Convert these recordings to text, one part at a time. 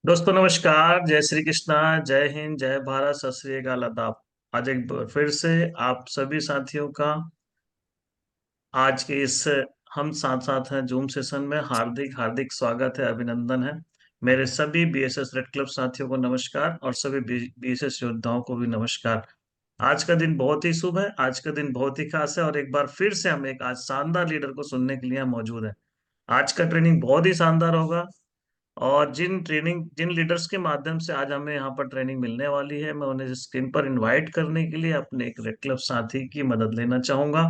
दोस्तों नमस्कार, जय श्री कृष्णा, जय हिंद, जय भारत, सत श्री अकाल, आदाब। आज एक बार फिर से आप सभी साथियों का आज के इस हम साथ साथ हैं जूम सेशन में हार्दिक हार्दिक स्वागत है, अभिनंदन है। मेरे सभी बीएसएस रेड क्लब साथियों को नमस्कार और सभी बीएसएस योद्धाओं को भी नमस्कार। आज का दिन बहुत ही शुभ है, आज का दिन बहुत ही खास है और एक बार फिर से हम एक आज शानदार लीडर को सुनने के लिए मौजूद है। आज का ट्रेनिंग बहुत ही शानदार होगा और जिन लीडर्स के माध्यम से आज हमें यहाँ पर ट्रेनिंग मिलने वाली है, मैं उन्हें स्क्रीन पर इनवाइट करने के लिए अपने एक रेड क्लब साथी की मदद लेना चाहूंगा।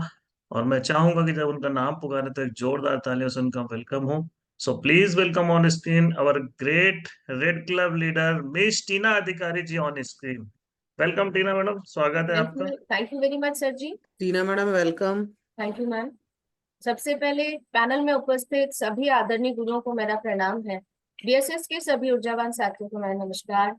और मैं चाहूंगा कि जब उनका नाम पुकारे तो एक जोरदार तालियों से उनका वेलकम हो। So please welcome on screen our great red club leader miss Tina Adhikari ji on screen. Welcome Tina madam, स्वागत है आपका। Thank you very much sir ji. Tina madam welcome. Thank you ma'am. सबसे पहले पैनल में उपस्थित सभी आदरणीय गुरुओं को मेरा प्रणाम है। बीएसएस के सभी ऊर्जावान साथियों को मेरा नमस्कार।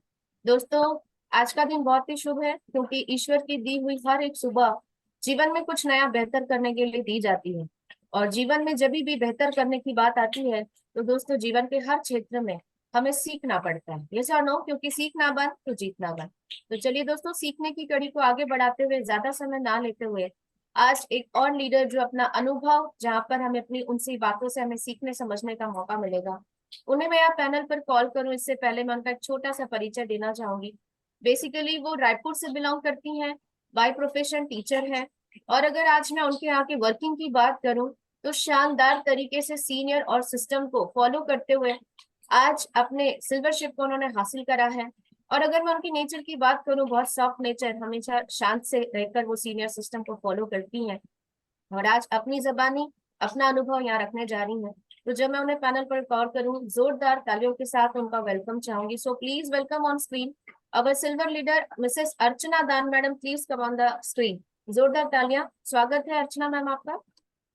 दोस्तों, आज का दिन बहुत ही शुभ है क्योंकि ईश्वर की दी हुई हर एक सुबह जीवन में कुछ नया बेहतर करने के लिए दी जाती है। और जीवन में जब भी बेहतर करने की बात आती है तो दोस्तों जीवन के हर क्षेत्र में हमें सीखना पड़ता है। यस और नो? क्योंकि सीखना बन तो जीतना बन। तो चलिए दोस्तों, सीखने की कड़ी को आगे बढ़ाते हुए ज्यादा समय ना लेते हुए आज एक और लीडर जो अपना अनुभव, जहां पर हमें अपनी उनसी बातों से हमें सीखने समझने का मौका मिलेगा, उन्हें मैं यहाँ पैनल पर कॉल करूं इससे पहले मैं उनका एक छोटा सा परिचय देना चाहूंगी। बेसिकली वो रायपुर से बिलोंग करती हैं, बाय प्रोफेशन टीचर है। और अगर आज मैं उनके यहाँ की वर्किंग की बात करूं तो शानदार तरीके से सीनियर और सिस्टम को फॉलो करते हुए आज अपने सिल्वरशिप को उन्होंने हासिल करा है। और अगर मैं उनकी नेचर की बात करूं, बहुत सॉफ्ट नेचर, हमेशा शांत से रहकर वो सीनियर सिस्टम को फॉलो करती हैं और आज अपनी जबानी अपना अनुभव यहाँ रखने जा रही हैं। तो जब मैं उन्हें पैनल पर कॉल करूं, जोरदार तालियों के साथ उनका वेलकम चाहूंगी। So please welcome on screen our silver leader Mrs Archana Dan madam. Please come on the screen. जोरदार तालियां। स्वागत है अर्चना मैम आपका।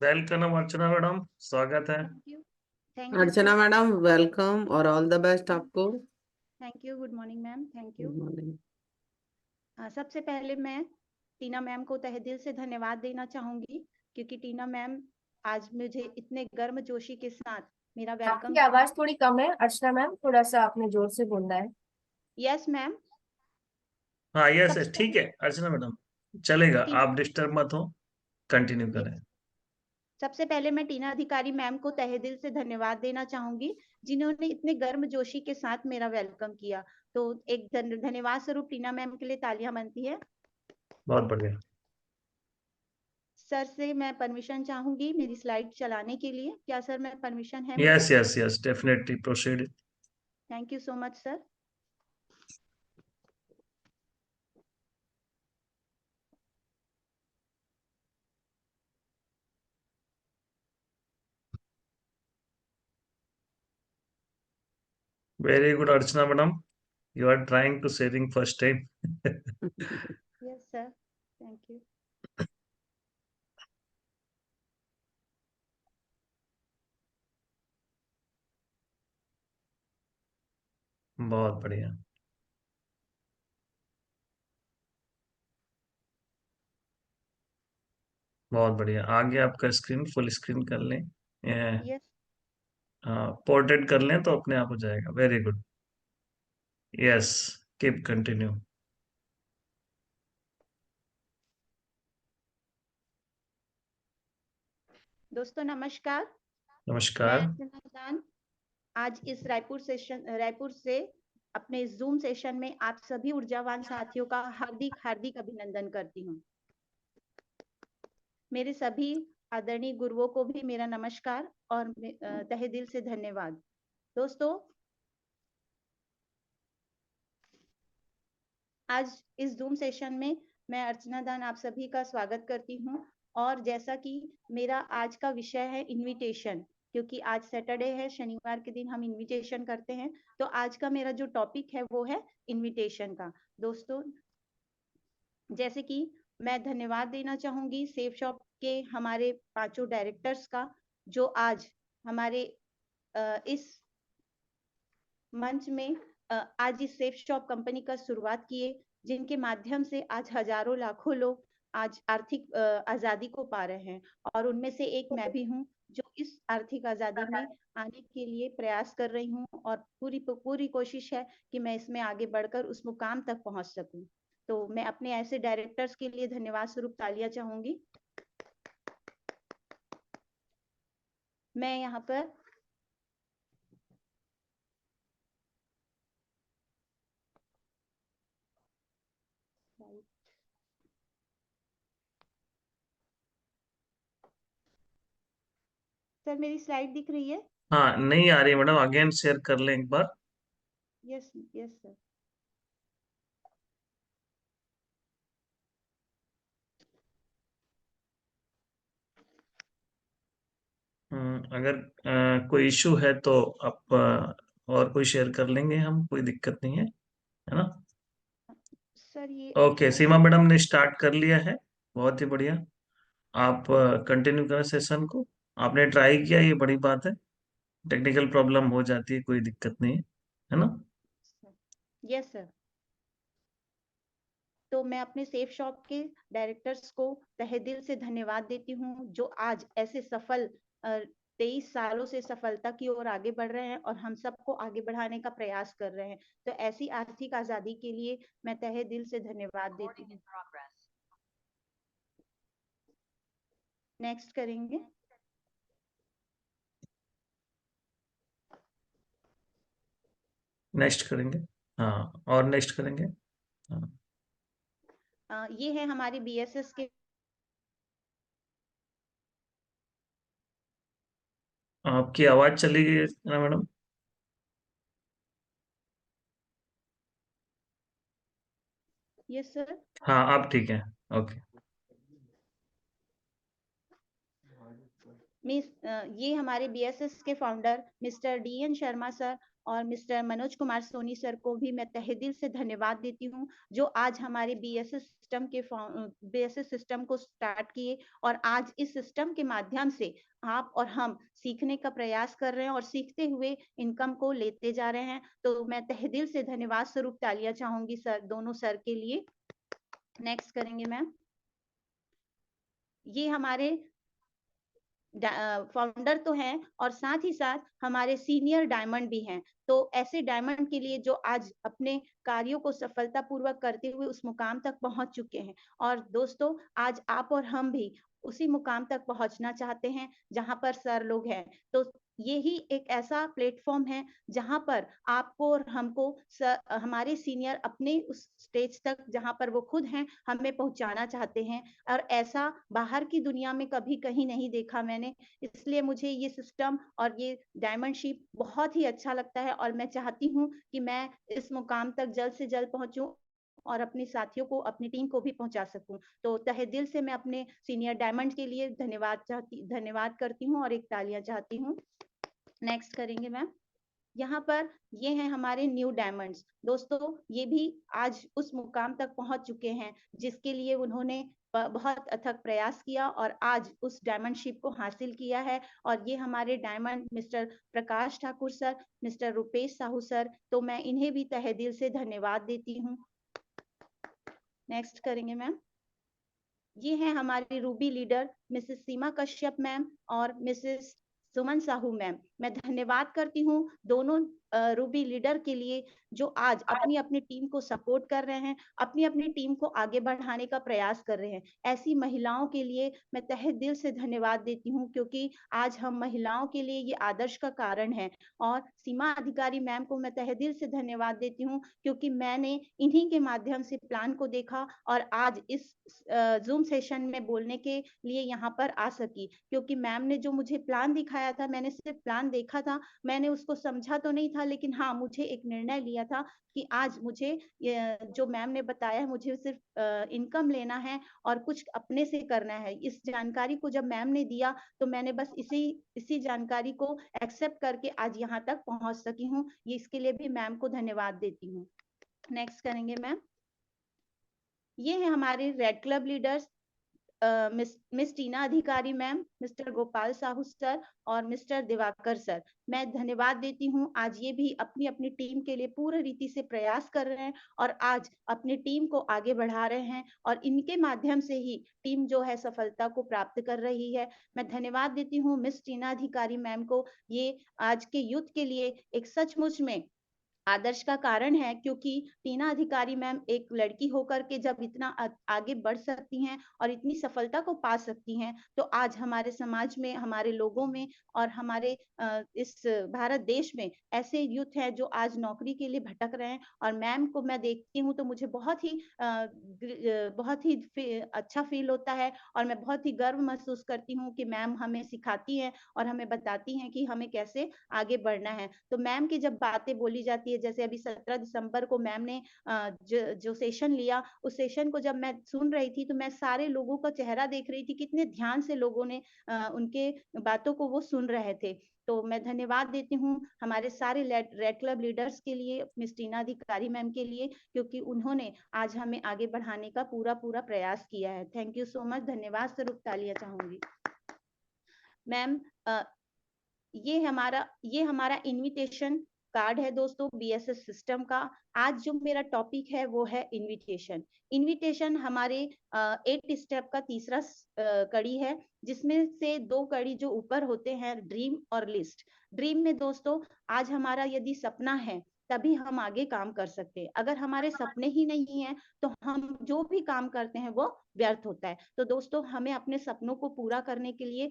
वेलकम अर्चना मैडम, स्वागत है। Thank you Archana madam welcome और ऑल द बेस्ट आपको। Thank you. Good morning ma'am. Thank you. Good morning. सबसे पहले मैं टीना मैम को तहे दिल से धन्यवाद देना चाहूंगी क्योंकि टीना मैम आज मुझे इतने गर्मजोशी के साथ मेरा वेलकम। आपकी आवाज थोड़ी कम है अर्चना मैम, थोड़ा सा आपने जोर से बोलना है। Yes ma'am. हाँ यस ठीक है अर्चना मैडम, चलेगा, ठीक। आप डिस्टर्ब मत हो, कंटिन्यू करें। सबसे पहले मैं टीना अधिकारी मैम को तहे दिल से धन्यवाद देना चाहूंगी जिन्होंने इतने गर्मजोशी के साथ मेरा वेलकम किया। तो एक धन्यवाद स्वरूप टीना मैम के लिए तालियां बनती है। बहुत बढ़िया। सर से मैं परमिशन चाहूंगी मेरी स्लाइड चलाने के लिए। क्या सर मैं परमिशन है? Yes definitely proceed. Thank you so much sir. Very good Archana madam, you are trying to sharing first time. Yes sir, thank you. बहुत बढ़िया, बहुत बढ़िया। आगे आपका स्क्रीन फुल स्क्रीन कर लें, यस। पोर्ट्रेट कर लें तो अपने आप हो जाएगा। Very good, yes, keep continue. दोस्तों नमस्कार। नमस्कार। मैं अर्चना दान आज इस रायपुर से अपने जूम सेशन में आप सभी ऊर्जावान साथियों का हार्दिक हार्दिक अभिनंदन करती हूँ। मेरे सभी आदरणीय गुरुओं को भी मेरा नमस्कार और तहे दिल से धन्यवाद। दोस्तों, आज इस जूम सेशन में मैं अर्चना दान आप सभी का स्वागत करती हूँ। और जैसा कि मेरा आज का विषय है इनविटेशन, क्योंकि आज सैटरडे है, शनिवार के दिन हम इनविटेशन करते हैं, तो आज का मेरा जो टॉपिक है वो है इनविटेशन का। दोस्तों, जैसे कि मैं धन्यवाद देना चाहूंगी सेफ शॉप के हमारे पांचों डायरेक्टर्स का, जो आज हमारे इस मंच में आज इस सेफ शॉप कंपनी का शुरुआत किए, जिनके माध्यम से आज हजारों लाखों लोग आज आर्थिक आजादी को पा रहे हैं। और उनमें से एक मैं भी हूँ जो इस आर्थिक आजादी में आने के लिए प्रयास कर रही हूँ, और पूरी कोशिश है कि मैं इसमें आगे बढ़कर उस मुकाम तक पहुंच सकूं। तो मैं अपने ऐसे डायरेक्टर्स के लिए धन्यवाद स्वरूप तालियां चाहूंगी। मैं यहाँ पर सर, मेरी स्लाइड दिख रही है? हाँ, नहीं आ रही मैडम, अगेन शेयर कर लें एक बार। Yes yes sir. अगर कोई इशू है तो आप और कोई शेयर कर लेंगे हम, कोई दिक्कत नहीं है ना। सर ये ओके, सीमा अभी मैडम ने स्टार्ट कर लिया है, बहुत ही बढ़िया। आप कंटिन्यू करें सेशन को। आपने ट्राई किया, ये बड़ी बात है। टेक्निकल प्रॉब्लम हो जाती है, कोई दिक्कत नहीं है ना। Yes sir. तो मैं अपने सेफ शॉप के डायरेक्टर्स को तहे दिल से धन्यवाद देती हूँ, जो आज ऐसे सफल 23 सालों से सफलता की ओर आगे बढ़ रहे हैं और हम सबको आगे बढ़ाने का प्रयास कर रहे हैं। तो ऐसी आर्थिक आजादी के लिए मैं तहे दिल से धन्यवाद देती हूँ। नेक्स्ट करेंगे। नेक्स्ट करेंगे, हाँ, और नेक्स्ट करेंगे। हाँ। ये है हमारे बीएसएस के आपकी आवाज चली गई है ना मैडम। Yes sir. हाँ, आप ठीक है। ओके। ये हमारे बीएसएस के founder mister DN Sharma sir और मिस्टर मनोज कुमार सोनी सर को भी मैं तहे दिल से धन्यवाद देती हूँ, जो आज हमारे बीएसएस सिस्टम को स्टार्ट किए और आज इस सिस्टम के माध्यम से आप और हम सीखने का प्रयास कर रहे हैं और सीखते हुए इनकम को लेते जा रहे हैं। तो मैं तहे दिल से धन्यवाद स्वरूप तालियां चाहूंगी सर, दोनों सर के लिए। नेक्स्ट करेंगे मैम। ये हमारे फाउंडर तो हैं और साथ ही साथ हमारे सीनियर डायमंड भी हैं। तो ऐसे डायमंड के लिए जो आज अपने कार्यों को सफलतापूर्वक करते हुए उस मुकाम तक पहुंच चुके हैं। और दोस्तों, आज आप और हम भी उसी मुकाम तक पहुंचना चाहते हैं जहां पर सर लोग हैं। तो यही एक ऐसा प्लेटफॉर्म है जहां पर आपको और हमको हमारे सीनियर अपने उस स्टेज तक जहां पर वो खुद हैं हमें पहुंचाना चाहते हैं। और ऐसा बाहर की दुनिया में कभी कहीं नहीं देखा मैंने, इसलिए मुझे ये सिस्टम और ये डायमंडशिप बहुत ही अच्छा लगता है और मैं चाहती हूँ कि मैं इस मुकाम तक जल्द से जल्द पहुंचूं और अपने साथियों को, अपनी टीम को भी पहुंचा सकूं। तो तहे दिल से मैं अपने सीनियर डायमंड के लिए धन्यवाद करती हूँ और एक तालियां चाहती हूँ। नेक्स्ट करेंगे मैम। यहाँ पर ये हैं हमारे न्यू डायमंड्स। दोस्तों, ये भी आज उस मुकाम तक पहुंच चुके हैं जिसके लिए उन्होंने बहुत अथक प्रयास किया और आज उस डायमंडशिप को हासिल किया है। और ये हमारे diamond Mr Prakash Thakur sir, Mr Rupesh Sahu sir, तो मैं इन्हें भी तहे दिल से धन्यवाद देती हूँ। नेक्स्ट करेंगे मैम। ये हैं हमारी रूबी लीडर मिसेस सीमा कश्यप मैम और मिसेस सुमन साहू मैम। मैं धन्यवाद करती हूँ दोनों रूबी लीडर के लिए, जो आज अपनी अपनी टीम को सपोर्ट कर रहे हैं, अपनी अपनी टीम को आगे बढ़ाने का प्रयास कर रहे हैं। ऐसी महिलाओं के लिए मैं तहे दिल से धन्यवाद देती हूँ, क्योंकि आज हम महिलाओं के लिए ये आदर्श का कारण है। और सीमा अधिकारी मैम को मैं तहे दिल से धन्यवाद देती हूँ, क्योंकि मैंने इन्हीं के माध्यम से प्लान को देखा और आज इस जूम सेशन में बोलने के लिए यहाँ पर आ सकी। क्योंकि मैम ने जो मुझे प्लान दिखाया था, मैंने सिर्फ प्लान देखा था, मैंने उसको समझा तो नहीं था, लेकिन हाँ, मुझे एक निर्णय लिया था कि आज मुझे जो मैम ने बताया है, मुझे सिर्फ इनकम लेना है और कुछ अपने से करना है। इस जानकारी को जब मैम ने दिया तो मैंने बस इसी जानकारी को एक्सेप्ट करके आज यहाँ तक पहुंच सकी हूँ। ये इसके लिए भी मैम को धन्यवाद देती हूँ। नेक्स्ट करेंगे मैम। ये है हमारे red club leaders miss Tina अधिकारी ma'am, mister Gopal Sahu sir और मिस्टर दिवाकर सर, मैं धन्यवाद देती हूँ। आज ये भी अपनी अपनी टीम के लिए पूरी रीति से प्रयास कर रहे हैं और आज अपनी टीम को आगे बढ़ा रहे हैं और इनके माध्यम से ही टीम जो है सफलता को प्राप्त कर रही है। मैं धन्यवाद देती हूँ मिस टीना अधिकारी मैम को। ये आज के यूथ के लिए एक सचमुच में आदर्श का कारण है, क्योंकि टीना अधिकारी मैम एक लड़की होकर के जब इतना आगे बढ़ सकती हैं और इतनी सफलता को पा सकती हैं, तो आज हमारे समाज में, हमारे लोगों में और हमारे इस भारत देश में ऐसे यूथ हैं जो आज नौकरी के लिए भटक रहे हैं। और मैम को मैं देखती हूँ तो मुझे बहुत ही अच्छा फील होता है और मैं बहुत ही गर्व महसूस करती हूँ कि मैम हमें सिखाती हैं और हमें बताती हैं कि हमें कैसे आगे बढ़ना है। तो मैम की जब बातें बोली जाती है, जैसे अभी 17 दिसंबर को मैम ने जो सेशन लिया, उस सेशन को जब मैं सुन रही थी तो मैं सारे लोगों का चेहरा देख रही थी, कितने ध्यान से लोगों ने उनके बातों को वो सुन रहे थे। तो मैं धन्यवाद देती हूँ हमारे सारे रेड क्लब लीडर्स के लिए, मिस टीना अधिकारी मैम के लिए, क्योंकि उन्होंने आज हमें आगे बढ़ाने का पूरा प्रयास किया है। Thank you so much. धन्यवाद स्वरूप तालियां चाहूंगी। मैम, ये हमारा इनविटेशन कार्ड है दोस्तों, बीएसएस सिस्टम का। आज जो मेरा टॉपिक है वो है इनविटेशन। इनविटेशन हमारे 8 स्टेप का तीसरा कड़ी है, जिसमें से 2 कड़ी जो ऊपर होते हैं, ड्रीम और लिस्ट। ड्रीम में दोस्तों, आज हमारा यदि सपना है तभी हम आगे काम कर सकते हैं। अगर हमारे सपने ही नहीं है तो हम जो भी काम करते हैं वो व्यर्थ होता है। तो दोस्तों, हमें अपने सपनों को पूरा करने के लिए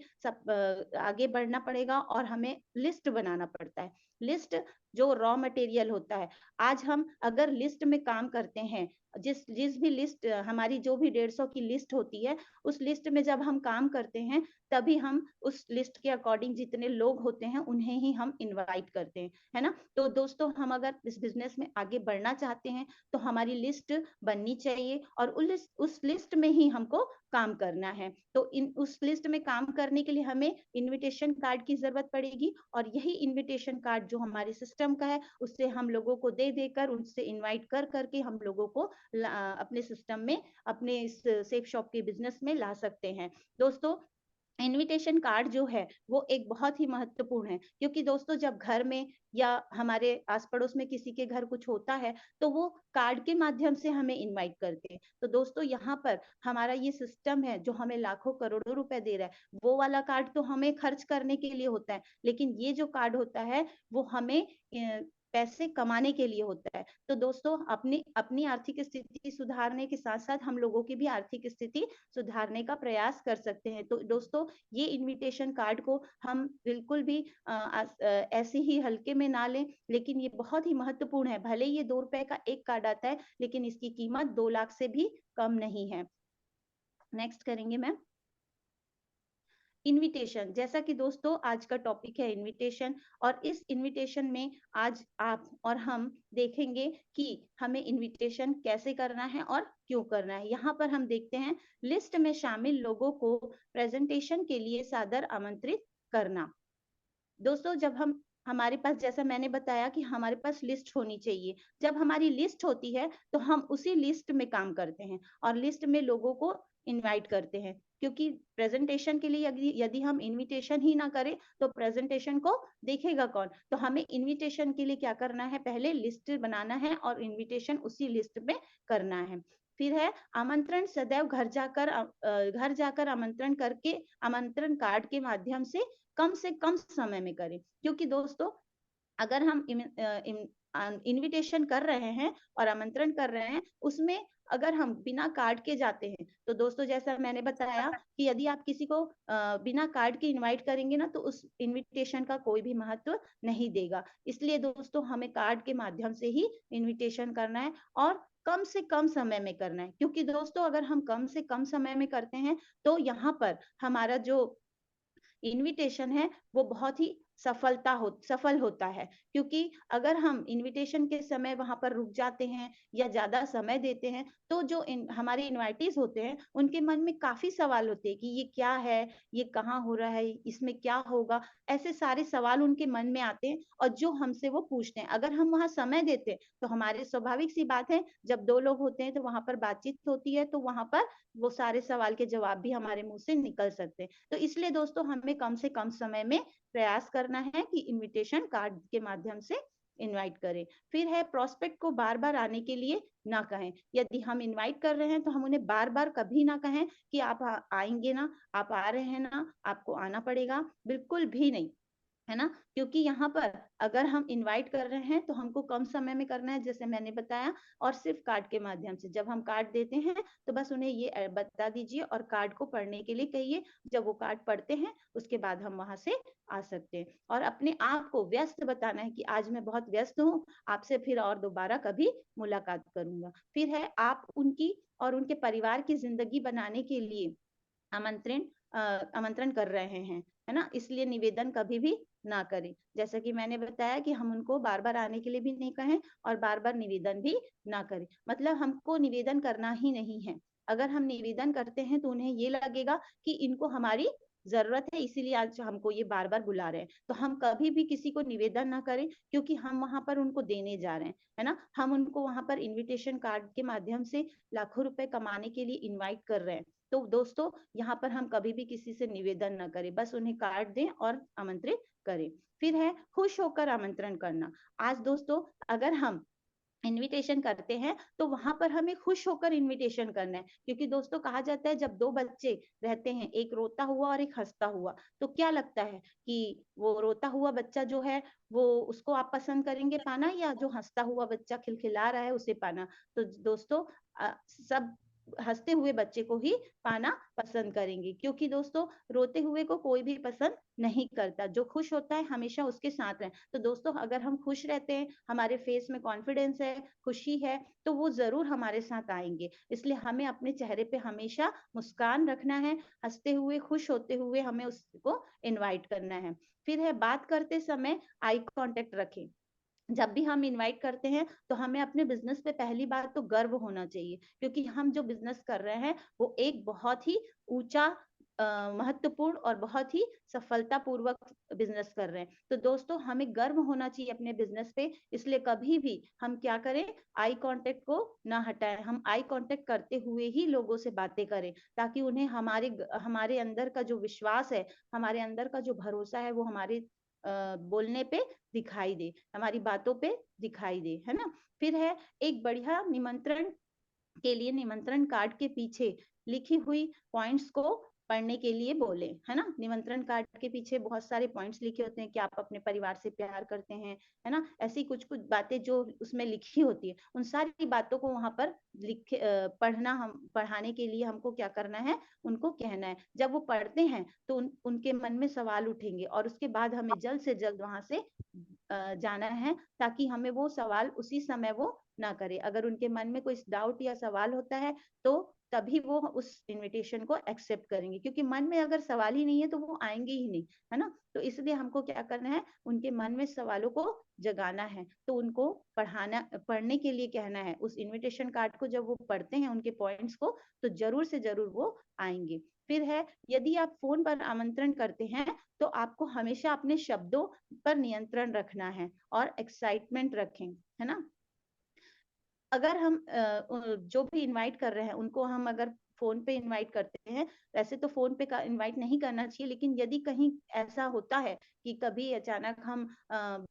आगे बढ़ना पड़ेगा और हमें लिस्ट बनाना पड़ता है। लिस्ट जो रॉ मटेरियल होता है, आज हम अगर लिस्ट में काम करते हैं, जिस भी लिस्ट हमारी जो भी 150 की लिस्ट होती है, उस लिस्ट में जब हम काम करते हैं तभी हम उस लिस्ट के अकॉर्डिंग जितने लोग होते हैं उन्हें ही हम इनवाइट करते हैं, है ना। तो दोस्तों, हम अगर इस बिजनेस में आगे बढ़ना चाहते हैं तो हमारी लिस्ट बननी चाहिए और उस लिस्ट में ही हमको काम करना है। तो उस लिस्ट में काम करने के लिए हमें इनविटेशन कार्ड की जरूरत पड़ेगी और यही इनविटेशन कार्ड जो हमारे सिस्टम का है, उससे हम लोगों को दे देकर, उनसे इनवाइट कर करके हम लोगों को अपने सिस्टम में, अपने इस सेफ शॉप के बिजनेस में ला सकते हैं। दोस्तों, इनविटेशन कार्ड जो है वो एक बहुत ही महत्वपूर्ण है, क्योंकि दोस्तों जब घर में या हमारे आस पड़ोस में किसी के घर कुछ होता है तो वो कार्ड के माध्यम से हमें इनवाइट करते हैं। तो दोस्तों, यहाँ पर हमारा ये सिस्टम है जो हमें लाखों करोड़ों रुपए दे रहा है, वो वाला कार्ड तो हमें खर्च करने के लिए होता है, लेकिन ये जो कार्ड होता है वो हमें पैसे कमाने के लिए होता है। तो दोस्तों, अपनी अपनी आर्थिक स्थिति सुधारने के साथ साथ हम लोगों की भी आर्थिक स्थिति सुधारने का प्रयास कर सकते हैं। तो दोस्तों, ये इनविटेशन कार्ड को हम बिल्कुल भी ऐसे ही हल्के में ना लें, लेकिन ये बहुत ही महत्वपूर्ण है। भले ये 2 रुपए का एक कार्ड आता है, लेकिन इसकी कीमत 2 लाख से भी कम नहीं है। नेक्स्ट करेंगे मैम। इनविटेशन, जैसा कि दोस्तों आज का टॉपिक है इनविटेशन, और इस इनविटेशन में आज आप और हम देखेंगे कि हमें इनविटेशन कैसे करना है और क्यों करना है। यहाँ पर हम देखते हैं, लिस्ट में शामिल लोगों को प्रेजेंटेशन के लिए सादर आमंत्रित करना। दोस्तों, जब हमारे पास, जैसा मैंने बताया कि हमारे पास लिस्ट होनी चाहिए, जब हमारी लिस्ट होती है तो हम उसी लिस्ट में काम करते हैं और लिस्ट में लोगों को इनवाइट करते हैं, क्योंकि प्रेजेंटेशन के लिए यदि हम इनविटेशन ही ना करें तो प्रेजेंटेशन को देखेगा कौन। तो हमें इनविटेशन के लिए क्या करना है, पहले लिस्ट बनाना है और इनविटेशन उसी लिस्ट में करना है। फिर है आमंत्रण, सदैव घर जाकर आमंत्रण करके, आमंत्रण कार्ड के माध्यम से कम समय में करें, क्योंकि दोस्तों अगर हम इनविटेशन कर रहे हैं और आमंत्रण कर रहे हैं, उसमें अगर हम बिना कार्ड के जाते हैं तो दोस्तों, जैसा मैंने बताया कि यदि आप किसी को बिना कार्ड के इनवाइट करेंगे ना, तो उस इनविटेशन का कोई भी महत्व नहीं देगा। इसलिए दोस्तों, हमें कार्ड के माध्यम से ही इनविटेशन करना है और कम से कम समय में करना है, क्योंकि दोस्तों अगर हम कम से कम समय में करते हैं तो यहाँ पर हमारा जो इनविटेशन है वो बहुत ही सफल होता है। क्योंकि अगर हम इनविटेशन के समय वहां पर रुक जाते हैं या ज्यादा समय देते हैं तो जो हमारे इनवाइटीज होते हैं उनके मन में काफी सवाल होते हैं कि ये क्या है, ये कहाँ हो रहा है, इसमें क्या होगा, ऐसे सारे सवाल उनके मन में आते हैं और जो हमसे वो पूछते हैं। अगर हम वहां समय देते हैं तो हमारे स्वाभाविक सी बात है, जब दो लोग होते हैं तो वहां पर बातचीत होती है, तो वहां पर वो सारे सवाल के जवाब भी हमारे मुंह से निकल सकते हैं। तो इसलिए दोस्तों हमें कम से कम समय में प्रयास करना है कि इनविटेशन कार्ड के माध्यम से इनवाइट करें। फिर है प्रोस्पेक्ट को बार बार आने के लिए ना कहें। यदि हम इनवाइट कर रहे हैं तो हम उन्हें बार बार कभी ना कहें कि आप आएंगे ना, आप आ रहे हैं ना, आपको आना पड़ेगा, बिल्कुल भी नहीं, है ना। क्योंकि यहाँ पर अगर हम इनवाइट कर रहे हैं तो हमको कम समय में करना है, जैसे मैंने बताया, और सिर्फ कार्ड के माध्यम से। जब हम कार्ड देते हैं तो बस उन्हें ये बता दीजिए और कार्ड को पढ़ने के लिए कहिए। जब वो कार्ड पढ़ते हैं उसके बाद हम वहां से आ सकते हैं। और अपने आप को व्यस्त बताना है कि आज मैं बहुत व्यस्त हूँ, आपसे फिर और दोबारा कभी मुलाकात करूंगा। फिर है आप उनकी और उनके परिवार की जिंदगी बनाने के लिए आमंत्रण आमंत्रण कर रहे हैं, है ना, इसलिए निवेदन कभी भी ना करें। जैसा कि मैंने बताया कि हम उनको बार बार आने के लिए भी नहीं कहें और बार बार निवेदन भी ना करें। मतलब हमको निवेदन करना ही नहीं है। अगर हम निवेदन करते हैं तो उन्हें ये लगेगा कि इनको हमारी जरूरत है, इसीलिए आज हमको ये बार बार बुला रहे हैं। तो हम कभी भी किसी को निवेदन ना करें, क्योंकि हम वहां पर उनको देने जा रहे हैं, है ना। हम उनको वहां पर इनविटेशन कार्ड के माध्यम से लाखों रुपए कमाने के लिए इनवाइट कर रहे हैं। तो दोस्तों यहाँ पर हम कभी भी किसी से निवेदन ना करें, बस उन्हें कार्ड दें और आमंत्रित करें। फिर है खुश होकर आमंत्रण करना। आज दोस्तों अगर हम इनविटेशन करते हैं तो वहां पर हमें खुश होकर इनविटेशन करना है। क्योंकि दोस्तों कहा जाता है जब दो बच्चे रहते हैं, एक रोता हुआ और एक हंसता हुआ, तो क्या लगता है कि वो रोता हुआ बच्चा जो है वो उसको आप पसंद करेंगे पाना, या जो हंसता हुआ बच्चा खिलखिला रहा है उसे पाना? तो दोस्तों सब हंसते हुए बच्चे को ही पाना पसंद करेंगे। क्योंकि दोस्तों रोते हुए को कोई भी पसंद नहीं करता, जो खुश होता है हमेशा उसके साथ रहे। तो दोस्तों अगर हम खुश रहते हैं, हमारे फेस में कॉन्फिडेंस है, खुशी है, तो वो जरूर हमारे साथ आएंगे। इसलिए हमें अपने चेहरे पे हमेशा मुस्कान रखना है, हंसते हुए खुश होते हुए हमें उसको इनवाइट करना है। फिर है बात करते समय आई कांटेक्ट रखें। जब भी हम इनवाइट करते हैं तो हमें अपने बिजनेस पे पहली बात तो गर्व होना चाहिए, क्योंकि हम जो बिजनेस कर रहे हैं वो एक बहुत ही ऊंचा महत्वपूर्ण और बहुत ही सफलतापूर्वक बिजनेस कर रहे हैं। तो दोस्तों हमें गर्व होना चाहिए अपने बिजनेस पे, इसलिए कभी भी हम क्या करें, आई कांटेक्ट को ना हटाएं। हम आई कांटेक्ट करते हुए ही लोगों से बातें करें, ताकि उन्हें हमारे अंदर का जो विश्वास है, हमारे अंदर का जो भरोसा है, वो हमारे बोलने पे दिखाई दे, हमारी बातों पे दिखाई दे, है ना। फिर है एक बढ़िया निमंत्रण के लिए निमंत्रण कार्ड के पीछे लिखी हुई पॉइंट्स को पढ़ने के लिए बोले, है ना। निमंत्रण कार्ड के पीछे बहुत सारे पॉइंट्स लिखे होते हैं कि आप अपने परिवार से प्यार करते हैं, है ना। ऐसी कुछ कुछ बातें जो उसमें लिखी होती है, उन सारी बातों को वहां पर पढ़ाने के लिए हमको क्या करना है, उनको कहना है। जब वो पढ़ते हैं तो उनके मन में सवाल उठेंगे और उसके बाद हमें जल्द से जल्द वहां से जाना है, ताकि हमें वो सवाल उसी समय वो ना करे। अगर उनके मन में कोई डाउट या सवाल होता है तो तभी वो उस इनविटेशन को एक्सेप्ट करेंगे, क्योंकि मन में अगर सवाल ही नहीं है तो वो आएंगे ही नहीं, है ना। तो इसलिए हमको क्या करना है, उनके मन में सवालों को जगाना है। तो उनको पढ़ने के लिए कहना है। उस इनविटेशन कार्ड को जब वो पढ़ते हैं, उनके पॉइंट्स को, तो जरूर से जरूर वो आएंगे। फिर है यदि आप फोन पर आमंत्रण करते हैं तो आपको हमेशा अपने शब्दों पर नियंत्रण रखना है और एक्साइटमेंट रखें, है ना। अगर हम जो भी इनवाइट कर रहे हैं उनको हम अगर फोन पे इनवाइट करते हैं, वैसे तो फोन पे का इनवाइट नहीं करना चाहिए, लेकिन यदि कहीं ऐसा होता है कि कभी अचानक हम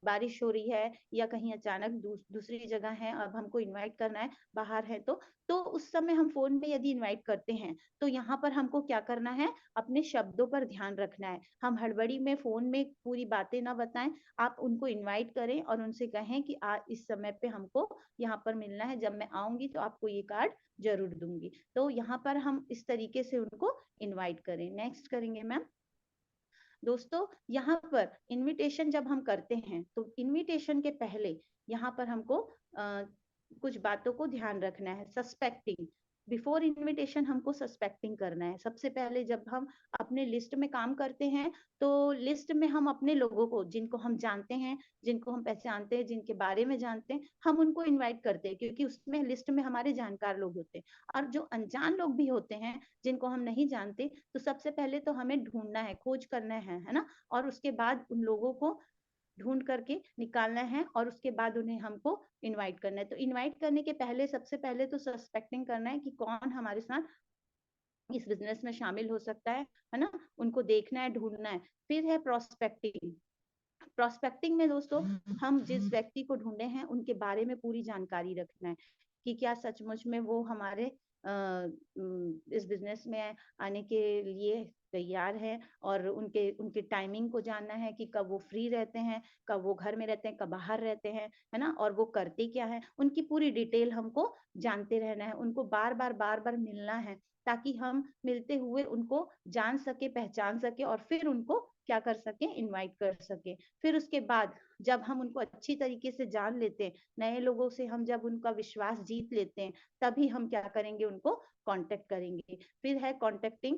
बारिश हो रही है या कहीं अचानक दूसरी जगह है, अब हमको इनवाइट करना है, बाहर है, तो उस समय हम फोन पे यदि इनवाइट करते हैं तो यहाँ पर हमको क्या करना है, अपने शब्दों पर ध्यान रखना है। हम हड़बड़ी में फोन में पूरी बातें ना बताएं। आप उनको इनवाइट करें और उनसे कहें कि इस समय पे हमको यहाँ पर मिलना है, जब मैं आऊंगी तो आपको ये कार्ड जरूर दूंगी। तो यहाँ पर हम इस तरीके से उनको इनवाइट करें। नेक्स्ट करेंगे मैम। दोस्तों यहाँ पर इनविटेशन जब हम करते हैं तो इनविटेशन के पहले यहाँ पर हमको कुछ बातों को ध्यान रखना है। सस्पेक्टिंग, बिफोर इनविटेशन हमको सस्पेक्टिंग करना है। सबसे पहले जब हम अपने लिस्ट में काम करते हैं तो लिस्ट में हम अपने लोगों को, जिनको हम जानते हैं, जिनको हम पहचानते हैं, जिनके बारे में जानते हैं, हम उनको इनवाइट करते हैं, क्योंकि उसमें लिस्ट में हमारे जानकार लोग होते हैं। और जो अनजान लोग भी होते हैं जिनको हम नहीं जानते, तो सबसे पहले तो हमें ढूंढना है, खोज करना है ना, और उसके बाद उन लोगों को ढूंढ करके निकालना है और उसके बाद उन्हें हमको इनवाइट करना है। तो इनवाइट करने के पहले सबसे पहले तो सस्पेक्टिंग करना है कि कौन हमारे साथ इस बिजनेस में शामिल हो सकता है ना, उनको देखना है, ढूंढना है। फिर है प्रोस्पेक्टिंग। प्रोस्पेक्टिंग में दोस्तों हम जिस व्यक्ति को ढूंढे हैं उनके बारे में पूरी जानकारी रखना है कि क्या सचमुच में वो हमारे इस बिजनेस में आने के लिए तैयार है, और उनके उनके टाइमिंग को जानना है कि कब वो फ्री रहते हैं, कब वो घर में रहते हैं, कब बाहर रहते हैं, है ना, और वो करते क्या है, उनकी पूरी डिटेल हमको जानते रहना है। उनको बार बार मिलना है ताकि हम मिलते हुए उनको जान सके, पहचान सके और फिर उनको क्या कर सके, इनवाइट कर सके। फिर उसके बाद जब हम उनको अच्छी तरीके से जान लेते हैं, नए लोगों से हम जब उनका विश्वास जीत लेते हैं, तभी हम क्या करेंगे, उनको कांटेक्ट करेंगे। फिर है कांटेक्टिंग।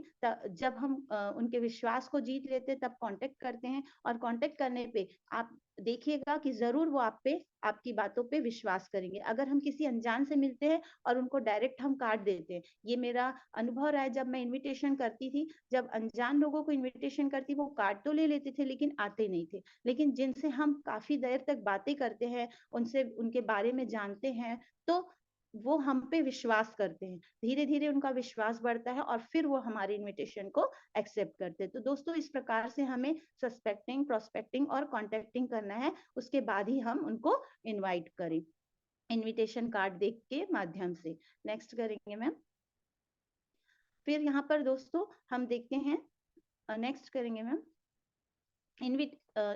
जब हम उनके विश्वास को जीत लेते हैं तब कांटेक्ट करते हैं, और कांटेक्ट करने पे आप देखिएगा कि जरूर वो आप पे, आपकी बातों पे विश्वास करेंगे। अगर हम किसी अनजान से मिलते हैं और उनको डायरेक्ट हम काट देते हैं, ये मेरा अनुभव रहा है। जब मैं इनविटेशन करती थी, जब अनजान लोगों को इनविटेशन करती, वो कार्ड तो ले लेते थे लेकिन आते नहीं थे। लेकिन जिनसे हम काफी देर तक बातें करते हैं, उनसे उनके बारे में जानते हैं, तो वो हम पे विश्वास करते हैं। धीरे धीरे उनका विश्वास बढ़ता है और फिर वो हमारे इनविटेशन को एक्सेप्ट करते हैं। तो दोस्तों इस प्रकार से हमें सस्पेक्टिंग, प्रोस्पेक्टिंग और कॉन्टेक्टिंग करना है, उसके बाद ही हम उनको इनवाइट करें इनविटेशन कार्ड देख के माध्यम से। नेक्स्ट करेंगे मैम। फिर यहाँ पर दोस्तों हम देखते हैं, नेक्स्ट करेंगे ma'am,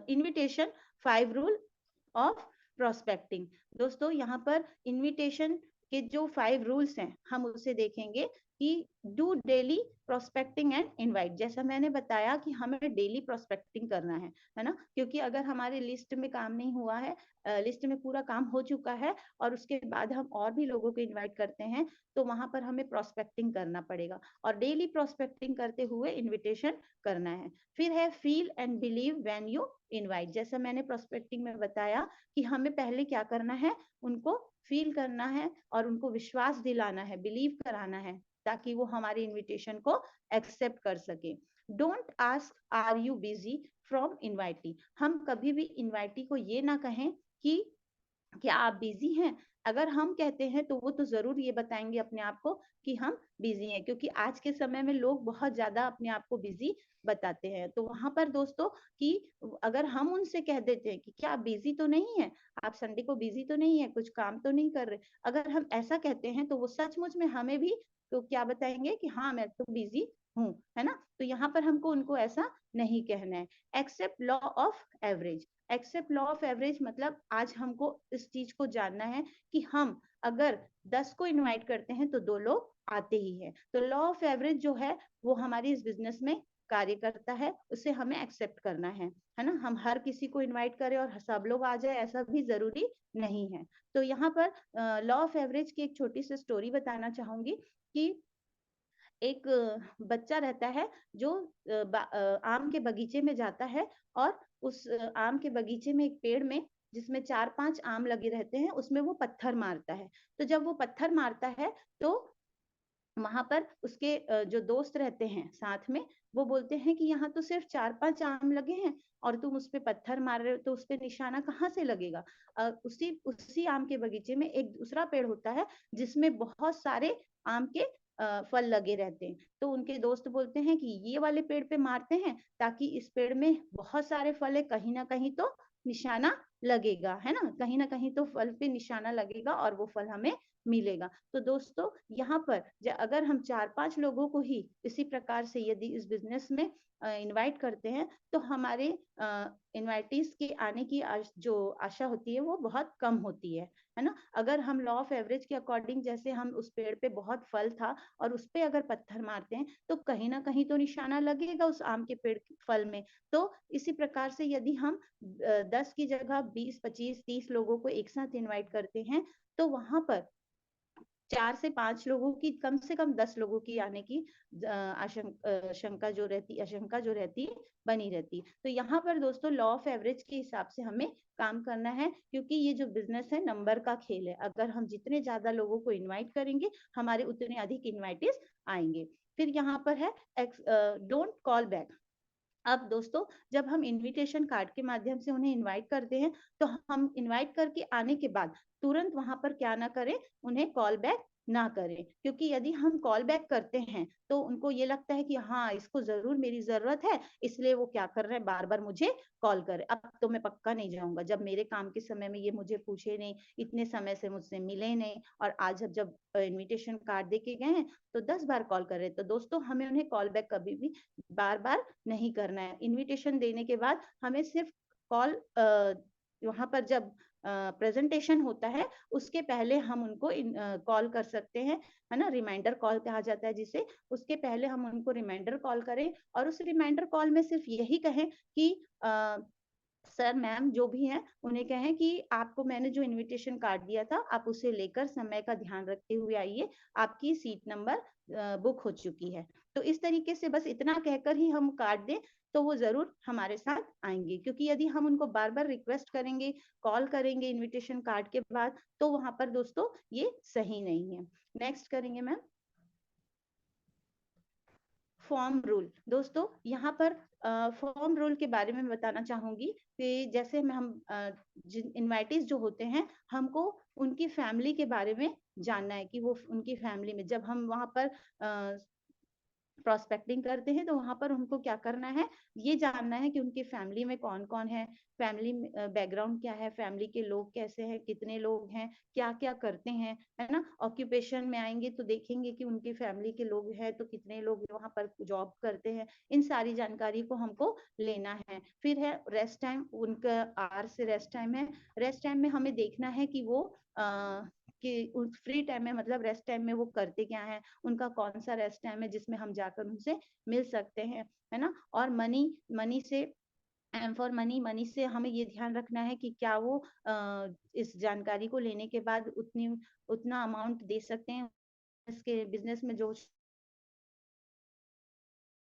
invitation 5 rule of prospecting. दोस्तों यहाँ पर इनविटेशन के जो 5 रूल्स हैं हम उसे देखेंगे कि do daily prospecting and invite. जैसा मैंने बताया कि हमें डेली प्रोस्पेक्टिंग करना है ना, क्योंकि अगर हमारे लिस्ट में काम नहीं हुआ है, लिस्ट में पूरा काम हो चुका है और उसके बाद हम और भी लोगों को इनवाइट करते हैं, तो वहां पर हमें प्रोस्पेक्टिंग करना पड़ेगा और डेली प्रोस्पेक्टिंग करते हुए इनविटेशन करना है। फिर है feel and believe when you invite. जैसा मैंने प्रोस्पेक्टिंग में बताया कि हमें पहले क्या करना है, उनको फील करना है और उनको विश्वास दिलाना है, बिलीव कराना है, ताकि वो हमारे इनविटेशन को एक्सेप्ट कर सके। Don't ask are you busy from invitee. हम कभी भी इनवाइटी को ये ना कहें कि क्या आप बिजी हैं। अगर हम कहते हैं तो वो तो जरूर ये बताएंगे अपने आप को कि हम बिजी हैं, क्योंकि आज के समय में लोग बहुत ज्यादा अपने आप को बिजी बताते हैं। तो वहां पर दोस्तों कि अगर हम उनसे कह देते हैं कि क्या आप बिजी तो नहीं है, आप संडे को बिजी तो नहीं है, कुछ काम तो नहीं कर रहे, अगर हम ऐसा कहते हैं तो वो सचमुच में हमें भी तो क्या बताएंगे कि हाँ मैं तो बिजी हूँ, है ना। तो यहाँ पर हमको उनको ऐसा नहीं कहना है। Accept law of average. Accept law of average मतलब आज हमको इस चीज को जानना है कि हम अगर 10 को इनवाइट करते हैं तो 2 लोग आते ही हैं। तो लॉ ऑफ एवरेज जो है वो हमारी इस बिजनेस में कार्य करता है, उसे हमें एक्सेप्ट करना है ना। हम हर किसी को इनवाइट करें और सब लोग आ जाए ऐसा भी जरूरी नहीं है। तो यहाँ पर लॉ ऑफ एवरेज की एक छोटी सी स्टोरी बताना चाहूंगी कि एक बच्चा रहता है जो आम के बगीचे में जाता है और उस आम के बगीचे में एक पेड़ में जिसमें 4-5 आम लगे रहते हैं, उसमें वो पत्थर मारता है। तो जब वो पत्थर मारता है तो वहां पर उसके जो दोस्त रहते हैं साथ में, वो बोलते हैं कि यहाँ तो सिर्फ 4-5 आम लगे हैं और तुम उस पे पत्थर मार रहे हो, तो उस पे निशाना कहाँ से लगेगा। उसी उसी आम के बगीचे में एक दूसरा पेड़ होता है जिसमें बहुत सारे आम के फल लगे रहते हैं। तो उनके दोस्त बोलते हैं कि ये वाले पेड़ पे मारते हैं ताकि इस पेड़ में बहुत सारे फल है, कहीं ना कहीं तो निशाना लगेगा, है ना, कहीं ना कहीं तो फल पे निशाना लगेगा और वो फल हमें मिलेगा। तो दोस्तों यहाँ पर अगर हम 4-5 लोगों को ही इसी प्रकार से यदि इस बिजनेस में इनवाइट करते हैं तो हमारे इनवाइटीज के आने की जो आशा होती है वो बहुत कम होती है ना। अगर हम लॉ ऑफ एवरेज के अकॉर्डिंग, जैसे हम उस पेड़ पे बहुत फल था और उस पे अगर पत्थर मारते हैं तो कहीं ना कहीं तो निशाना लगेगा उस आम के पेड़ फल में। तो इसी प्रकार से यदि हम 10 की जगह 20, 25, 30 लोगों को एक साथ इनवाइट करते हैं तो वहां पर 4 से 5 लोगों की, कम से कम 10 लोगों की आने की आशंका जो रहती है बनी रहती है। तो यहाँ पर दोस्तों लॉ ऑफ एवरेज के हिसाब से हमें काम करना है, क्योंकि ये जो बिजनेस है नंबर का खेल है। अगर हम जितने ज्यादा लोगों को इनवाइट करेंगे, हमारे उतने अधिक इनवाइटीज आएंगे। फिर यहाँ पर है डोंट कॉल बैक। अब दोस्तों जब हम इनविटेशन कार्ड के माध्यम से उन्हें इनवाइट करते हैं, तो हम इनवाइट करके आने के बाद तुरंत वहां पर क्या ना करें, उन्हें कॉल बैक ना करें। क्योंकि यदि हम कॉल बैक करते हैं तो उनको ये लगता है कि हाँ इसको जरूर मेरी जरूरत है, इसलिए वो क्या कर रहे हैं, बार बार मुझे कॉल करे। अब तो मैं पक्का नहीं जाऊंगा, जब मेरे काम के समय में ये मुझे पूछे नहीं, इतने समय से मुझसे मिले नहीं, और आज जब इनविटेशन कार्ड दे के गए हैं तो 10 बार कॉल कर रहे। तो दोस्तों हमें उन्हें कॉल बैक कभी भी बार बार नहीं करना है। इनविटेशन देने के बाद हमें सिर्फ कॉल, वहां पर जब प्रेजेंटेशन होता है उसके पहले हम उनको कॉल कर सकते हैं, है ना, रिमाइंडर कॉल कहा जाता है जिसे। उसके पहले हम उनको रिमाइंडर कॉल करें, और उस रिमाइंडर कॉल में सिर्फ यही कहें कि सर मैम जो भी हैं उन्हें कहें कि आपको मैंने जो इनविटेशन कार्ड दिया था आप उसे लेकर समय का ध्यान रखते हुए आइए, आपकी सीट नंबर बुक हो चुकी है। तो इस तरीके से बस इतना कहकर ही हम कार्ड दें तो वो जरूर हमारे साथ आएंगे। क्योंकि यदि हम उनको बार बार रिक्वेस्ट करेंगे, कॉल करेंगे इनविटेशन कार्ड के बाद, तो वहां पर दोस्तों ये सही नहीं है। नेक्स्ट करेंगे मैम, फॉर्म रूल। दोस्तों यहाँ पर फॉर्म रूल के बारे में बताना चाहूंगी कि जैसे हम जिन इनवाइटीज जो होते हैं, हमको उनकी फैमिली के बारे में जानना है कि वो उनकी फैमिली में, जब हम वहां पर प्रोस्पेक्टिंग करते हैं तो वहां पर उनको क्या करना है, ये जानना है कि उनकी फैमिली में कौन कौन है, फैमिली बैकग्राउंड क्या है, फैमिली के लोग कैसे हैं, कितने लोग हैं, क्या क्या करते हैं, है ना। ऑक्यूपेशन में आएंगे तो देखेंगे कि उनकी फैमिली के लोग हैं तो कितने लोग वहां पर जॉब करते हैं। इन सारी जानकारी को हमको लेना है। फिर है रेस्ट टाइम, उनका आर से रेस्ट टाइम है। रेस्ट टाइम में हमें देखना है कि वो कि फ्री टाइम में, मतलब रेस्ट टाइम में वो करते क्या है, उनका कौन सा रेस्ट टाइम है जिसमें हम जाकर उनसे मिल सकते हैं, है ना। और मनी से, एम फॉर मनी से हमें ये ध्यान रखना है कि क्या वो इस जानकारी को लेने के बाद उतना अमाउंट दे सकते हैं, इसके बिजनेस में जो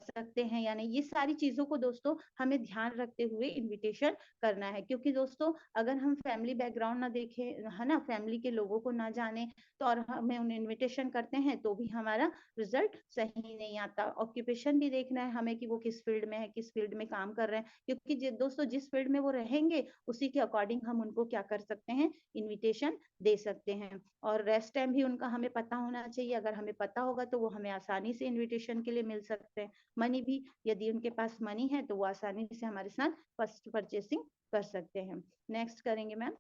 सकते हैं या नहीं। ये सारी चीजों को दोस्तों हमें ध्यान रखते हुए इनविटेशन करना है। क्योंकि दोस्तों अगर हम फैमिली बैकग्राउंड ना देखें, है ना, फैमिली के लोगों को ना जाने, तो और हमें उन्हें इनविटेशन करते हैं तो भी हमारा रिजल्ट सही नहीं आता। ऑक्यूपेशन भी देखना है हमें कि वो किस फील्ड में है, किस फील्ड में काम कर रहे हैं। क्योंकि दोस्तों जिस फील्ड में वो रहेंगे उसी के अकॉर्डिंग हम उनको क्या कर सकते हैं, इन्विटेशन दे सकते हैं। और रेस्ट टाइम भी उनका हमें पता होना चाहिए। अगर हमें पता होगा तो वो हमें आसानी से इन्विटेशन के लिए मिल सकते हैं। मनी भी, यदि उनके पास मनी है तो वो आसानी से हमारे साथ फर्स्ट परचेसिंग कर सकते हैं। नेक्स्ट करेंगे मैम,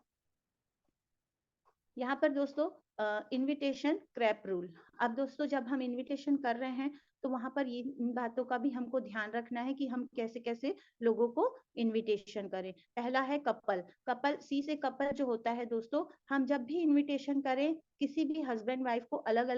यहाँ पर दोस्तों इनविटेशन क्रैप रूल। अब दोस्तों जब हम इनविटेशन कर रहे हैं तो वहां पर ये इन बातों का भी हमको ध्यान रखना है कि हम कैसे कैसे लोगों को इनविटेशन करें। पहला है कपल सी से कपल जो होता है दोस्तों, हम जब भी इनविटेशन करें किसी भी हस्बैंड वाइफ को अलग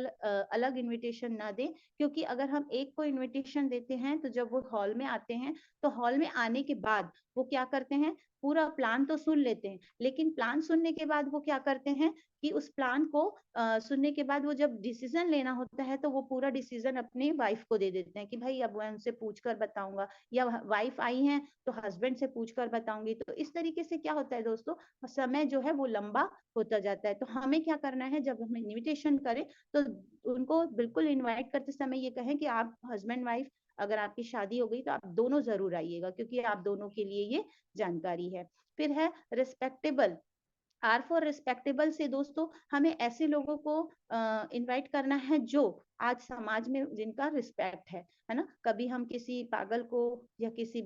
अलग इनविटेशन ना दें। क्योंकि अगर हम एक को इनविटेशन देते हैं तो जब वो हॉल में आते हैं तो हॉल में आने के बाद वो क्या करते हैं, पूरा प्लान तो सुन लेते हैं, लेकिन प्लान सुनने के बाद वो क्या करते हैं कि उस प्लान को सुनने के बाद वो जब डिसीजन लेना होता है तो वो पूरा डिसीजन अपनी वाइफ को दे देते हैं कि भाई अब मैं उनसे पूछ कर बताऊंगा, या वाइफ आई है तो हस्बैंड से पूछ कर बताऊंगी। तो इस तरीके से क्या होता है दोस्तों, समय जो है वो लंबा होता जाता है। तो हमें क्या करना है, जब हम इन्विटेशन करें तो उनको बिल्कुल इन्वाइट करते समय ये कहें कि आप हस्बैंड वाइफ, अगर आपकी शादी हो गई तो आप दोनों जरूर आइएगा, क्योंकि आप दोनों के लिए ये जानकारी है। फिर है रिस्पेक्टेबल। आर फॉर रिस्पेक्टेबल से दोस्तों हमें ऐसे लोगों को इनवाइट करना है जो आज समाज में जिनका रिस्पेक्ट है ना। कभी हम किसी पागल को या किसी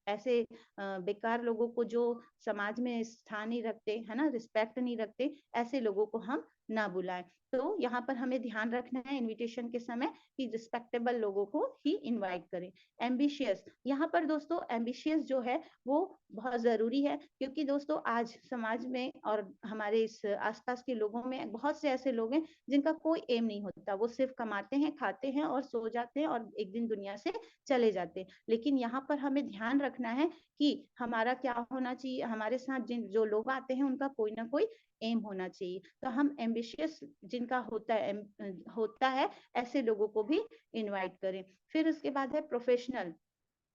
ऐसे बेकार लोगों को जो समाज में स्थान नहीं रखते, है ना, रिस्पेक्ट नहीं रखते, ऐसे लोगों को हम ना बुलाएं। तो यहाँ पर हमें ध्यान रखना है इनविटेशन के समय कि रिस्पेक्टेबल लोगों को ही इनवाइट करें। एम्बिशियस, यहाँ पर दोस्तों एम्बिशियस जो है वो बहुत जरूरी है। क्योंकि दोस्तों आज समाज में और हमारे इस आसपास के लोगों में बहुत से ऐसे लोग हैं जिनका कोई एम नहीं होता, वो सिर्फ कमाते हैं, खाते हैं और सो जाते हैं और एक दिन दुनिया से चले जाते हैं। लेकिन यहाँ पर हमें ध्यान रखना है कि हमारा क्या होना चाहिए, हमारे साथ जो लोग आते हैं उनका कोई ना कोई एम होना चाहिए। तो हम एम्बिशियस जिनका होता है ऐसे लोगों को भी इनवाइट करें। फिर उसके बाद है प्रोफेशनल।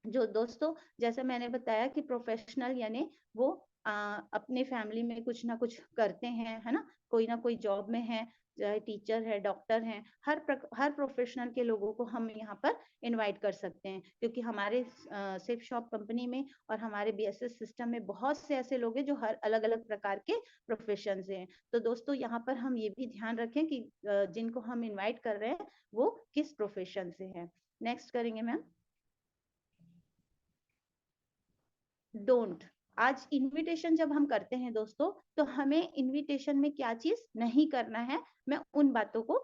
जो दोस्तों, जैसे मैंने बताया कि प्रोफेशनल यानी वो अपने फैमिली में कुछ ना कुछ करते हैं, है ना, कोई ना कोई जॉब में है, चाहे टीचर है, डॉक्टर हैं, हर प्रोफेशनल के लोगों को हम यहाँ पर इनवाइट कर सकते हैं, क्योंकि हमारे सेफ शॉप कंपनी में और हमारे बीएसएस सिस्टम में बहुत से ऐसे लोग हैं जो हर अलग अलग प्रकार के प्रोफेशन से हैं। तो दोस्तों यहाँ पर हम ये भी ध्यान रखें कि जिनको हम इन्वाइट कर रहे हैं वो किस प्रोफेशन से है। नेक्स्ट करेंगे मैम। डोंट। आज इनविटेशन जब हम करते हैं दोस्तों, तो हमें इनविटेशन में क्या चीज नहीं करना है, मैं उन बातों को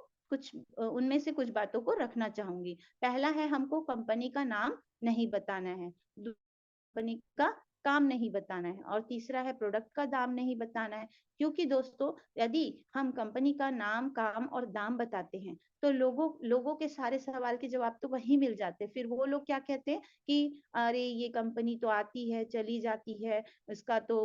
उनमें से कुछ बातों को रखना चाहूंगी। पहला है, हमको कंपनी का नाम नहीं बताना है, कंपनी का काम नहीं बताना है, और तीसरा है प्रोडक्ट का दाम नहीं बताना है। क्योंकि दोस्तों यदि हम कंपनी का नाम, काम और दाम बताते हैं तो लोगों के सारे सवाल के जवाब तो वही मिल जाते हैं। फिर वो लोग क्या कहते हैं कि अरे ये कंपनी तो आती है चली जाती है, इसका तो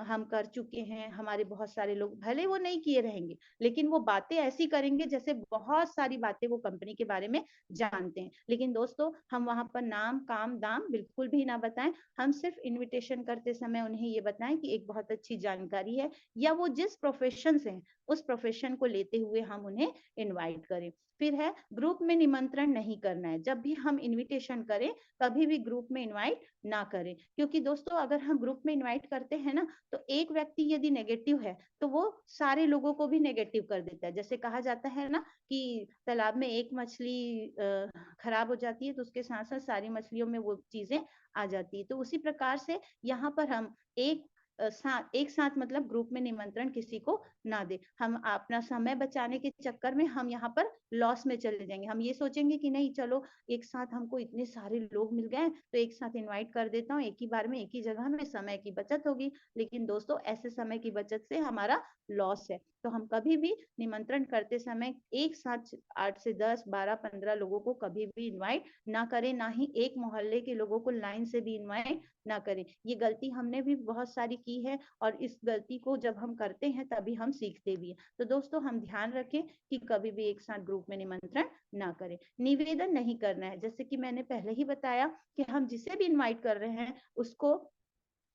हम कर चुके हैं, हमारे बहुत सारे लोग, भले वो नहीं किए रहेंगे लेकिन वो बातें ऐसी करेंगे जैसे बहुत सारी बातें वो कंपनी के बारे में जानते हैं। लेकिन दोस्तों हम वहां पर नाम, काम, दाम बिल्कुल भी ना बताएं। हम सिर्फ इनविटेशन करते समय उन्हें ये बताएं कि एक बहुत अच्छी जानकारी है, या वो जिस प्रोफेशन से हैं उस प्रोफेशन को लेते हुए हम उन्हें इनवाइट करें। फिर है, ग्रुप में निमंत्रण नहीं करना है। जब भी हम इनविटेशन करें कभी भी ग्रुप में इनवाइट ना करें, क्योंकि दोस्तों अगर हम ग्रुप में इनवाइट करते हैं ना, तो एक व्यक्ति यदि नेगेटिव है तो वो सारे लोगों को भी नेगेटिव कर देता है। जैसे कहा जाता है ना कि तालाब में एक मछली खराब हो जाती है तो उसके साथ साथ सारी मछलियों में वो चीजें आ जाती है। तो उसी प्रकार से यहाँ पर हम एक साथ मतलब ग्रुप में निमंत्रण किसी को ना दे। हम अपना समय बचाने के चक्कर में हम यहाँ पर लॉस में चले जाएंगे। हम ये सोचेंगे कि नहीं चलो एक साथ हमको इतने सारे लोग मिल गए तो एक साथ इनवाइट कर देता हूँ, एक ही बार में एक ही जगह में, समय की बचत होगी। लेकिन दोस्तों ऐसे समय की बचत से हमारा लॉस है। तो हम कभी भी निमंत्रण करते समय एक साथ 8 से 10, 12, 15 लोगों को कभी भी इनवाइट ना करें, ना ही एक मोहल्ले के लोगों को लाइन से भी इनवाइट ना करें। ये गलती हमने भी बहुत सारी की है और इस गलती को जब हम करते हैं तभी हम सीखते भी हैं। तो दोस्तों हम ध्यान रखें कि कभी भी एक साथ ग्रुप में निमंत्रण ना करें। निवेदन नहीं करना है। जैसे कि मैंने पहले ही बताया कि हम जिसे भी इनवाइट कर रहे हैं उसको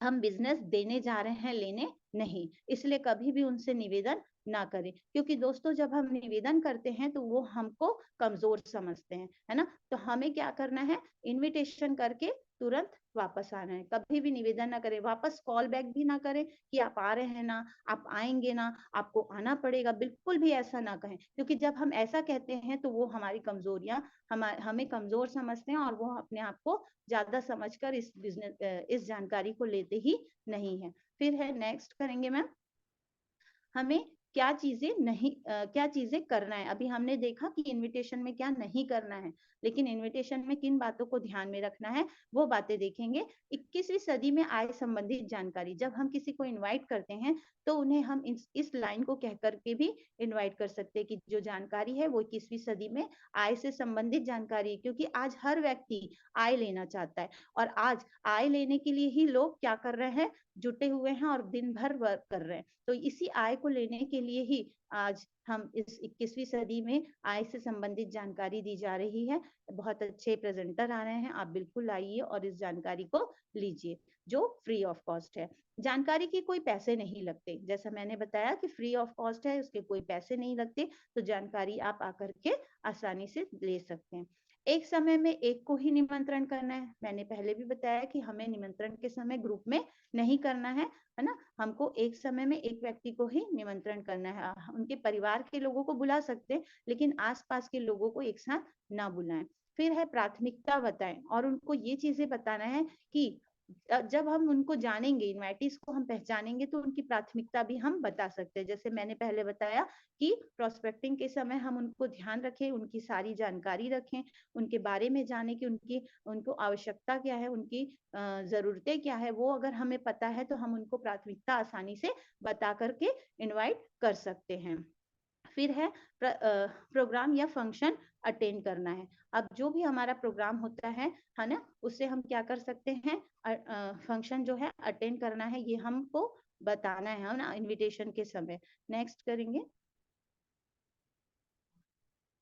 हम बिजनेस देने जा रहे हैं, लेने नहीं। इसलिए कभी भी उनसे निवेदन ना करें, क्योंकि दोस्तों जब हम निवेदन करते हैं तो वो हमको कमजोर समझते हैं, है ना। तो हमें क्या करना है, इनविटेशन करके तुरंत वापस आना है। कभी भी निवेदन ना करें, वापस कॉल बैक भी ना करें कि आप आ रहे हैं ना, आप आएंगे ना, आपको आना पड़ेगा, बिल्कुल भी ऐसा ना कहें। क्योंकि जब हम ऐसा कहते हैं तो वो हमारी कमजोरियां हमें कमजोर समझते हैं और वो अपने आप को ज्यादा समझकर इस जानकारी को लेते ही नहीं है। फिर है, नेक्स्ट करेंगे मैम, हमें क्या चीजें करना है। अभी हमने देखा कि इनविटेशन में क्या नहीं करना है, लेकिन इनविटेशन में किन बातों को ध्यान में रखना है वो बातें देखेंगे। 21वीं सदी में आय संबंधित जानकारी। जब हम किसी को इनवाइट करते हैं तो उन्हें हम इस लाइन को कह करके भी इनवाइट कर सकते हैं कि जो जानकारी है वो 21वीं सदी में आय से संबंधित जानकारी है। क्योंकि आज हर व्यक्ति आय लेना चाहता है, और आज आय लेने के लिए ही लोग क्या कर रहे हैं, जुटे हुए हैं और दिन भर वर्क कर रहे हैं। तो इसी आय को लेने के लिए ही आज हम इस 21वीं सदी में आय से संबंधित जानकारी दी जा रही है। बहुत अच्छे प्रेजेंटर आ रहे हैं, आप बिल्कुल आइए और इस जानकारी को लीजिए जो फ्री ऑफ कॉस्ट है। जानकारी के कोई पैसे नहीं लगते, जैसा मैंने बताया कि फ्री ऑफ कॉस्ट है, उसके कोई पैसे नहीं लगते। तो जानकारी आप आकर के आसानी से ले सकते हैं। एक समय में एक को ही निमंत्रण करना है। मैंने पहले भी बताया कि हमें निमंत्रण के समय ग्रुप में नहीं करना है ना। हमको एक समय में एक व्यक्ति को ही निमंत्रण करना है। उनके परिवार के लोगों को बुला सकते हैं लेकिन आसपास के लोगों को एक साथ ना बुलाएं। फिर है, प्राथमिकता बताएं, और उनको ये चीजें बताना है कि जब हम उनको जानेंगे, इनवाइटीज को हम पहचानेंगे तो उनकी प्राथमिकता भी हम बता सकते हैं। जैसे मैंने पहले बताया कि प्रोस्पेक्टिंग के समय हम उनको ध्यान रखें, उनकी सारी जानकारी रखें, उनके बारे में जाने कि उनको आवश्यकता क्या है, उनकी जरूरतें क्या है, वो अगर हमें पता है तो हम उनको प्राथमिकता आसानी से बता करके इनवाइट कर सकते हैं। फिर है प्रोग्राम या फंक्शन अटेंड करना है। अब जो भी हमारा प्रोग्राम होता है ना, उससे हम क्या कर सकते हैं, फंक्शन जो है अटेंड करना है, ये हमको बताना है ना इनविटेशन के समय। नेक्स्ट करेंगे,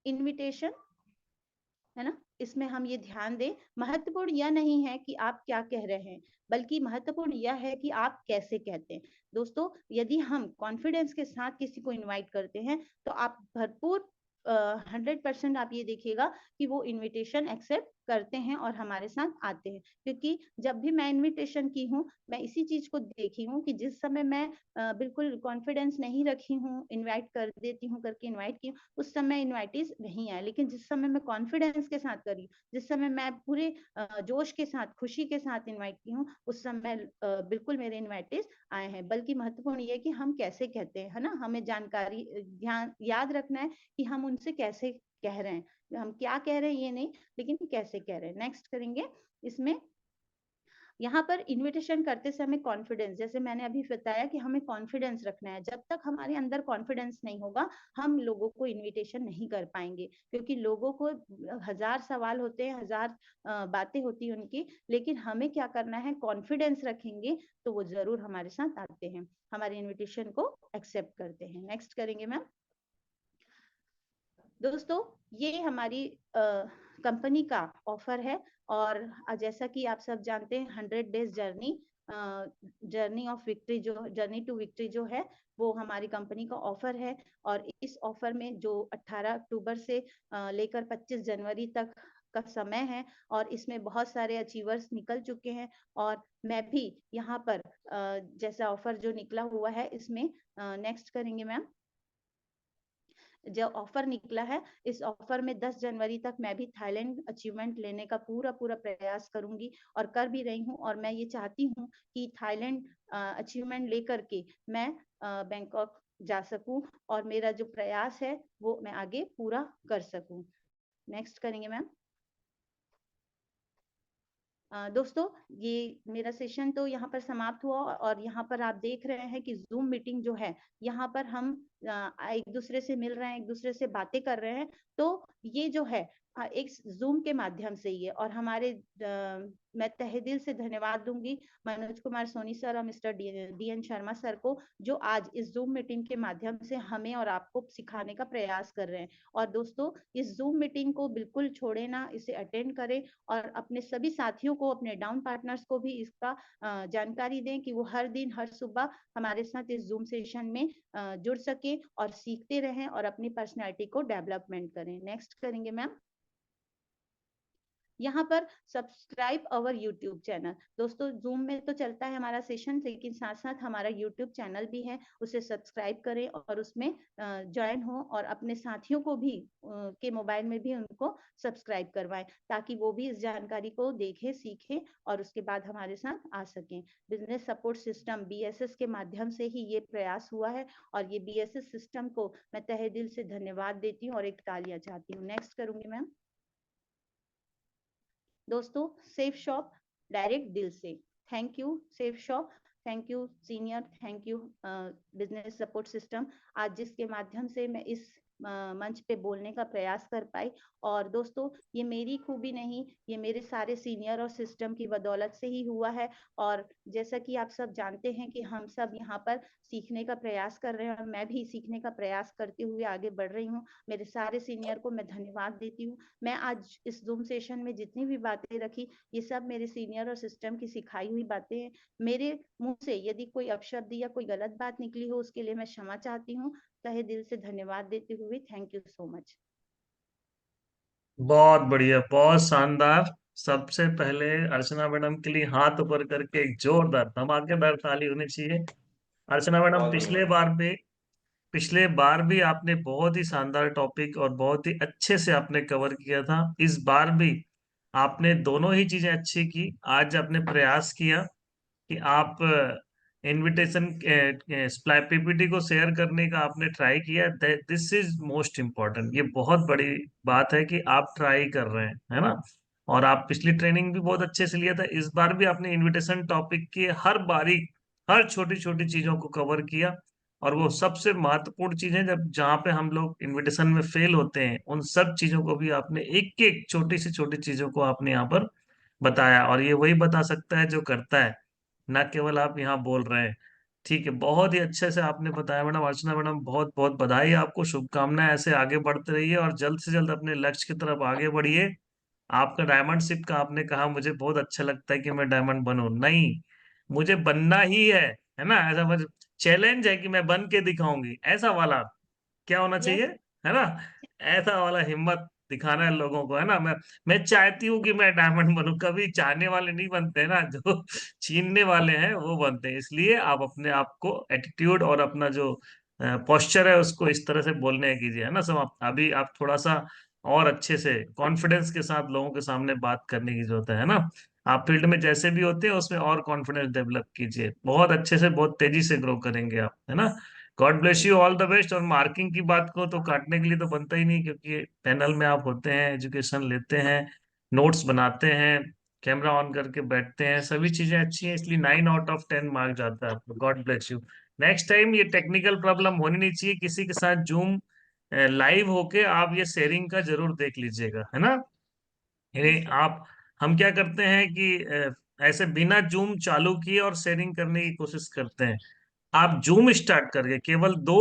इनविटेशन है ना, इसमें हम ये ध्यान दें, महत्वपूर्ण यह नहीं है कि आप क्या कह रहे हैं, बल्कि महत्वपूर्ण यह है कि आप कैसे कहते हैं। दोस्तों, यदि हम कॉन्फिडेंस के साथ किसी को इनवाइट करते हैं तो आप भरपूर 100% आप ये देखिएगा कि वो इनविटेशन एक्सेप्ट करते हैं और हमारे साथ आते हैं। क्योंकि जब भी मैं इनविटेशन की हूँ, मैं इसी चीज को देखी हूँ कि जिस समय मैं बिल्कुल कॉन्फिडेंस नहीं रखी हूँ, इनवाइट कर देती हूँ करके इनवाइट की, उस समय इनवाइटीज नहीं आए। लेकिन जिस समय मैं कॉन्फिडेंस के साथ करी, जिस समय मैं पूरे जोश के साथ, खुशी के साथ इनवाइट की हूँ, उस समय बिल्कुल मेरे इनवाइटीज आए हैं। बल्कि महत्वपूर्ण ये है कि हम कैसे कहते हैं, है ना, हमें जानकारी ध्यान याद रखना है कि हम उनसे कैसे कह रहे हैं, हम क्या कह रहे हैं ये नहीं, लेकिन कैसे कह रहे हैं। नेक्स्ट करेंगे, इसमें यहाँ पर इनविटेशन करते समय कॉन्फिडेंस, जैसे मैंने अभी बताया कि हमें कॉन्फिडेंस रखना है। जब तक हमारे अंदर कॉन्फिडेंस नहीं होगा, हम लोगों को इनविटेशन नहीं कर पाएंगे। क्योंकि लोगों को हजार सवाल होते हैं, हजार बातें होती हैं उनकी, लेकिन हमें क्या करना है, कॉन्फिडेंस रखेंगे तो वो जरूर हमारे साथ आते हैं, हमारे इन्विटेशन को एक्सेप्ट करते हैं। नेक्स्ट करेंगे मैम। दोस्तों, ये हमारी कंपनी का ऑफर है, और जैसा कि आप सब जानते हैं, 100 डेज जर्नी ऑफ विक्ट्री, जो जर्नी टू विक्ट्री जो है, वो हमारी कंपनी का ऑफर है। और इस ऑफर में जो 18 अक्टूबर से लेकर 25 जनवरी तक का समय है, और इसमें बहुत सारे अचीवर्स निकल चुके हैं, और मैं भी यहाँ पर जैसा ऑफर जो निकला हुआ है इसमें, नेक्स्ट करेंगे मैम। जो ऑफर निकला है, इस ऑफर में 10 जनवरी तक मैं भी थाईलैंड अचीवमेंट लेने का पूरा प्रयास करूंगी, और कर भी रही हूं। और मैं ये चाहती हूं कि थाईलैंड अचीवमेंट लेकर के मैं बैंकॉक जा सकूं, और मेरा जो प्रयास है वो मैं आगे पूरा कर सकूं। नेक्स्ट करेंगे मैम। दोस्तों, ये मेरा सेशन तो यहाँ पर समाप्त हुआ, और यहाँ पर आप देख रहे हैं कि जूम मीटिंग जो है, यहाँ पर हम एक दूसरे से मिल रहे हैं, एक दूसरे से बातें कर रहे हैं। तो ये जो है एक जूम के माध्यम से ही है, और हमारे मैं तहे दिल से धन्यवाद दूंगी मनोज कुमार सोनी सर और मिस्टर DN शर्मा सर को, जो आज इस जूम मीटिंग के माध्यम से हमें और आपको सिखाने का प्रयास कर रहे हैं। और दोस्तों, इस जूम मीटिंग को बिल्कुल छोड़े ना, इसे अटेंड करें, और अपने सभी साथियों को, अपने डाउन पार्टनर्स को भी इसका जानकारी दें कि वो हर दिन, हर सुबह हमारे साथ इस जूम सेशन में जुड़ सके और सीखते रहें, और अपनी पर्सनैलिटी को डेवलपमेंट करें। नेक्स्ट करेंगे मैम। यहाँ पर सब्सक्राइब अवर यूट्यूब चैनल। दोस्तों, जूम में तो चलता है हमारा सेशन, लेकिन साथ साथ हमारा यूट्यूब चैनल भी है, उसे सब्सक्राइब करें और उसमें ज्वाइन हो, और अपने साथियों को भी के मोबाइल में भी उनको सब्सक्राइब करवाएं, ताकि वो भी इस जानकारी को देखें, सीखें, और उसके बाद हमारे साथ आ सकें। बिजनेस सपोर्ट सिस्टम BSS के माध्यम से ही ये प्रयास हुआ है, और ये BSS सिस्टम को मैं तहे दिल से धन्यवाद देती हूँ और एक तालियां चाहती हूँ। नेक्स्ट करूंगी मैम। दोस्तों, सेफ शॉप डायरेक्ट दिल से, thank you safe shop, thank you senior, thank you business support system, आज जिसके माध्यम से मैं इस मंच पे बोलने का प्रयास कर पाई। और दोस्तों, ये मेरी खूबी नहीं, ये मेरे सारे सीनियर और सिस्टम की बदौलत से ही हुआ है। और जैसा कि आप सब जानते हैं कि हम सब यहाँ पर सीखने का प्रयास कर रहे हैं, और मैं भी सीखने का प्रयास करते हुए आगे बढ़ रही हूँ। मेरे सारे सीनियर को मैं धन्यवाद देती हूँ। मैं आज इस जूम सेशन में जितनी भी बातें रखी, ये सब मेरे सीनियर और सिस्टम की सिखाई हुई बातें हैं। मेरे मुंह से यदि कोई अपशब्द या कोई गलत बात निकली हो, उसके लिए मैं क्षमा चाहती हूँ। तहे दिल से धन्यवाद देते हुए थैंक यू सो मच। बहुत बढ़िया, बहुत शानदार। सबसे पहले अर्चना मैडम के लिए हाथ ऊपर करके एक जोरदार धमाकेदार ताली होनी चाहिए। अर्चना मैडम, बहुत बढ़िया। पिछले बार भी आपने बहुत ही शानदार टॉपिक और बहुत ही अच्छे से आपने कवर किया था। इस बार भी आपने दोनों ही चीजें अच्छी की। आज आपने प्रयास किया कि आप इनविटेशन PPT को शेयर करने का आपने ट्राई किया। This is most important. ये बहुत बड़ी बात है कि आप ट्राई कर रहे हैं, है ना। और आप पिछली ट्रेनिंग भी बहुत अच्छे से लिया था। इस बार भी आपने इनविटेशन टॉपिक की हर बारीक, हर छोटी छोटी चीजों को कवर किया, और वो सबसे महत्वपूर्ण चीज है, जब जहाँ पे हम लोग इनविटेशन में फेल होते हैं, उन सब चीजों को भी आपने एक एक छोटी से छोटी चीजों को आपने यहाँ पर बताया, और ये वही बता सकता है जो करता है, ना केवल आप यहाँ बोल रहे हैं। ठीक है, बहुत ही अच्छे से आपने बताया मैडम। अर्चना मैडम, बहुत बहुत बधाई आपको, शुभकामनाएं, ऐसे आगे बढ़ते रहिए और जल्द से जल्द अपने लक्ष्य की तरफ आगे बढ़िए। आपका डायमंड शिप का आपने कहा, मुझे बहुत अच्छा लगता है कि मैं डायमंड बनूं, नहीं, मुझे बनना ही है ना, ऐसा मुझे चैलेंज है कि मैं बन के दिखाऊंगी, ऐसा वाला क्या होना यस। चाहिए, है ना, ऐसा वाला हिम्मत दिखाना है लोगों को, है ना। मैं चाहती हूँ कि मैं डायमंड बनूं, कभी चाहने वाले नहीं बनते हैं ना, जो छीनने वाले हैं वो बनते हैं। इसलिए आप अपने आप को एटीट्यूड और अपना जो पोस्चर है उसको इस तरह से बोलने कीजिए, है ना सब। अभी आप थोड़ा सा और अच्छे से कॉन्फिडेंस के साथ लोगों के सामने बात करने की जरूरत है ना। आप फील्ड में जैसे भी होते हैं उसमें और कॉन्फिडेंस डेवलप कीजिए, बहुत अच्छे से बहुत तेजी से ग्रो करेंगे आप, है ना। God bless you, all the best. और मार्किंग की बात को तो काटने के लिए तो बनता ही नहीं, क्योंकि पैनल में आप होते हैं, एजुकेशन लेते हैं, नोट्स बनाते हैं, कैमरा ऑन करके बैठते हैं, सभी चीजें अच्छी हैं, इसलिए 9 आउट ऑफ 10 मार्क जाता है आपको। God bless you. Next time ये टेक्निकल प्रॉब्लम होनी नहीं चाहिए, किसी के साथ जूम लाइव होके आप ये शेयरिंग का जरूर देख लीजिएगा, है ना। यस यानी सर। आप, हम क्या करते हैं कि ऐसे बिना जूम चालू किए और शेयरिंग करने की कोशिश करते हैं। आप जूम स्टार्ट करके केवल दो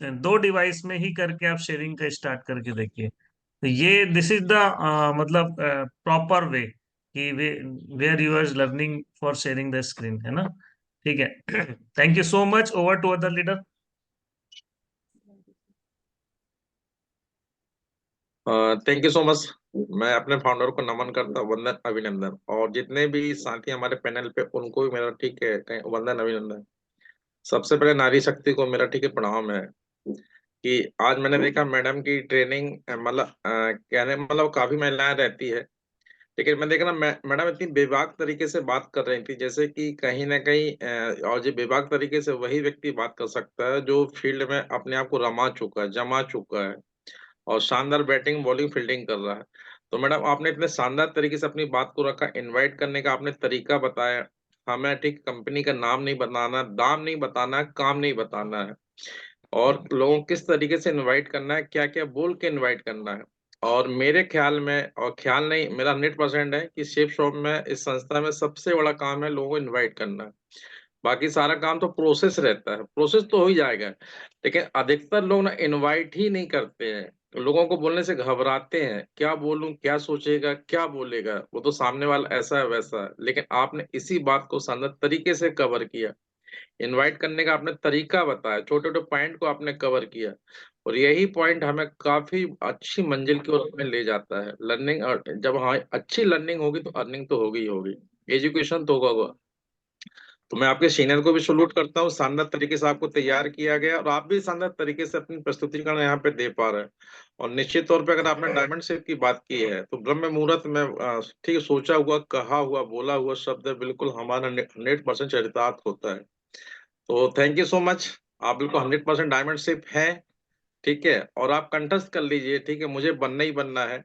दो डिवाइस में ही करके आप शेयरिंग का स्टार्ट करके देखिए, तो ये दिस इज द मतलब प्रॉपर वे कि way where you are learning for sharing the screen, है ना। ठीक है। Thank you so much, over to other leader. Thank you so much. मैं अपने फाउंडर को नमन करता हूं, वंदन अभिनंदन, और जितने भी साथी हमारे पैनल पे उनको भी मेरा ठीक है वंदन अभिनंदन। सबसे पहले नारी शक्ति को मेरा ठीक है प्रणाम है कि आज मैंने देखा मैडम की ट्रेनिंग, मतलब कहने मतलब काफी महिलाएं रहती है, लेकिन मैं देख रहा मैडम इतनी बेबाक तरीके से बात कर रही थी, जैसे कि कहीं ना कहीं और ये बेबाक तरीके से वही व्यक्ति बात कर सकता है जो फील्ड में अपने आप को रमा चुका है, जमा चुका है, और शानदार बैटिंग बॉलिंग फील्डिंग कर रहा है। तो मैडम आपने इतने शानदार तरीके से अपनी बात को रखा, इनवाइट करने का आपने तरीका बताया। हमें ठीक कंपनी का नाम नहीं बताना, दाम नहीं बताना, काम नहीं बताना है, और लोगों को किस तरीके से इनवाइट करना है, क्या क्या बोल के इनवाइट करना है। और मेरे ख्याल में, और ख्याल नहीं, मेरा 100% है कि शेफ शॉप में, इस संस्था में सबसे बड़ा काम है लोगों को इनवाइट करना। बाकी सारा काम तो प्रोसेस रहता है, प्रोसेस तो हो ही जाएगा, लेकिन अधिकतर लोग ना इनवाइट ही नहीं करते हैं। लोगों को बोलने से घबराते हैं, क्या बोलूं, क्या सोचेगा, क्या बोलेगा, वो तो सामने वाला ऐसा है वैसा है। लेकिन आपने इसी बात को शानदार तरीके से कवर किया, इनवाइट करने का आपने तरीका बताया, छोटे छोटे पॉइंट को आपने कवर किया, और यही पॉइंट हमें काफी अच्छी मंजिल की ओर हमें ले जाता है। लर्निंग, और जब हाँ अच्छी लर्निंग होगी तो अर्निंग तो होगी ही होगी, एजुकेशन तो होगा। तो मैं आपके सीनियर को भी सलूट करता हूँ, शानदार तरीके से आपको तैयार किया गया, और आप भी शानदार तरीके से अपनी प्रस्तुतिकरण यहाँ पे दे पा रहे हैं। और निश्चित तौर पे अगर आपने डायमंड शेप की बात की है, तो ब्रह्म मुहूर्त में ठीक है, सोचा हुआ, कहा हुआ, बोला हुआ शब्द बिल्कुल हमारा 100% चरितार्थ होता है। तो थैंक यू सो मच। आप बिल्कुल 100% डायमंड शेप है, ठीक है। और आप कंठस्थ कर लीजिए, ठीक है, मुझे बनना ही बनना है,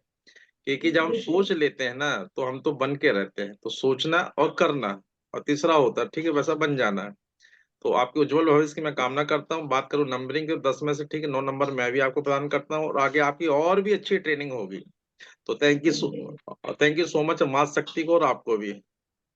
क्योंकि जब हम सोच लेते हैं ना तो हम तो बन के रहते हैं, तो सोचना और करना, और तीसरा होता है ठीक है वैसा बन जाना है। तो आपके उज्जवल भविष्य की मैं कामना करता हूँ। बात करूँ नंबरिंग की, 10 में से ठीक है 9 नंबर मैं भी आपको प्रदान करता हूँ, और आगे आपकी और भी अच्छी ट्रेनिंग होगी। तो थैंक यू सो मच माँ शक्ति को, और आपको भी।